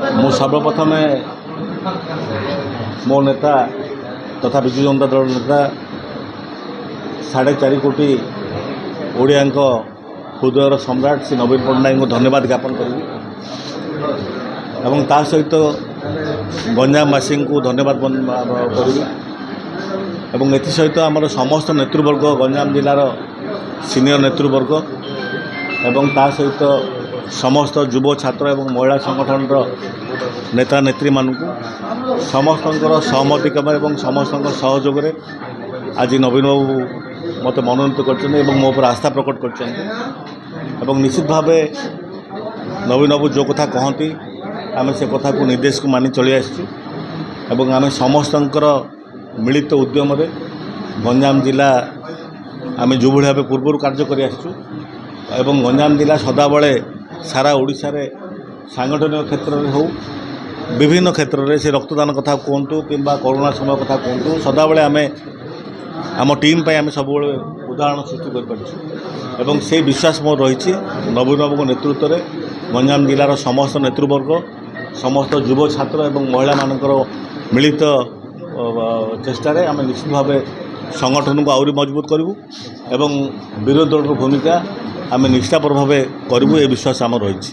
ମୁଁ ସର୍ବପ୍ରଥମେ ମୋ ନେତା ତଥା ବିଜୁ ଜନତା ଦଳ ନେତା 4.5 କୋଟି ଓଡ଼ିଆଙ୍କ ହୃଦୟର ସମ୍ରାଟ ଶ୍ରୀ ନବୀନ ପଟ୍ଟନାୟକଙ୍କୁ ଧନ୍ୟବାଦ ଜ୍ଞାପନ କରିବି ଏବଂ ତା ସହିତ ଗଞ୍ଜାମବାସୀଙ୍କୁ ଧନ୍ୟବାଦ କରିବି ଏବଂ ଏଥିସହିତ ଆମର ସମସ୍ତ ନେତୃବର୍ଗ ଗଞ୍ଜାମ ଜିଲ୍ଲାର ସିନିୟର ନେତୃବର୍ଗ ଏବଂ ତା ସହିତ ସମସ୍ତ ଯୁବ ଛାତ୍ର ଏବଂ ମହିଳା ସଂଗଠନର ନେତା ନେତ୍ରୀମାନଙ୍କୁ ସମସ୍ତଙ୍କର ସହମତି କ୍ରମେ ଏବଂ ସମସ୍ତଙ୍କ ସହଯୋଗରେ ଆଜି ନବୀନ ବାବୁ ମୋତେ ମନୋନୀତ କରିଛନ୍ତି ଏବଂ ମୋ ଉପରେ ଆସ୍ଥା ପ୍ରକଟ କରିଛନ୍ତି ଏବଂ ନିଶ୍ଚିତ ଭାବେ ନବୀନ ବାବୁ ଯେଉଁ କଥା କହନ୍ତି ଆମେ ସେ କଥାକୁ ନିର୍ଦ୍ଦେଶକୁ ମାନି ଚଳି ଆସିଛୁ ଏବଂ ଆମେ ସମସ୍ତଙ୍କର ମିଳିତ ଉଦ୍ୟମରେ ଗଞ୍ଜାମ ଜିଲ୍ଲା ଆମେ ଯେଉଁଭଳି ଭାବେ ପୂର୍ବରୁ କାର୍ଯ୍ୟ କରି ଆସିଛୁ ଏବଂ ଗଞ୍ଜାମ ଜିଲ୍ଲା ସଦାବେଳେ ସାରା ଓଡ଼ିଶାରେ ସାଂଗଠନିକ କ୍ଷେତ୍ରରେ ହେଉ ବିଭିନ୍ନ କ୍ଷେତ୍ରରେ ସେ ରକ୍ତଦାନ କଥା କୁହନ୍ତୁ କିମ୍ବା କରୋନା ସମୟ କଥା କୁହନ୍ତୁ ସଦାବେଳେ ଆମେ ଆମ ଟିମ୍ ପାଇଁ ଆମେ ସବୁବେଳେ ଉଦାହରଣ ସୃଷ୍ଟି କରିପାରିଛୁ ଏବଂ ସେହି ବିଶ୍ୱାସ ମୋର ରହିଛି ନବୀନ ବାବୁଙ୍କ ନେତୃତ୍ୱରେ ଗଞ୍ଜାମ ଜିଲ୍ଲାର ସମସ୍ତ ନେତୃବର୍ଗ ସମସ୍ତ ଯୁବ ଛାତ୍ର ଏବଂ ମହିଳାମାନଙ୍କର ମିଳିତ ଚେଷ୍ଟାରେ ଆମେ ନିଶ୍ଚିତ ଭାବେ ସଂଗଠନକୁ ଆହୁରି ମଜବୁତ କରିବୁ ଏବଂ ବିରୋଧୀ ଦଳର ଭୂମିକା ଆମେ ନିଷ୍ଠାପର ଭାବେ କରିବୁ ଏ ବିଶ୍ୱାସ ଆମର ରହିଛି।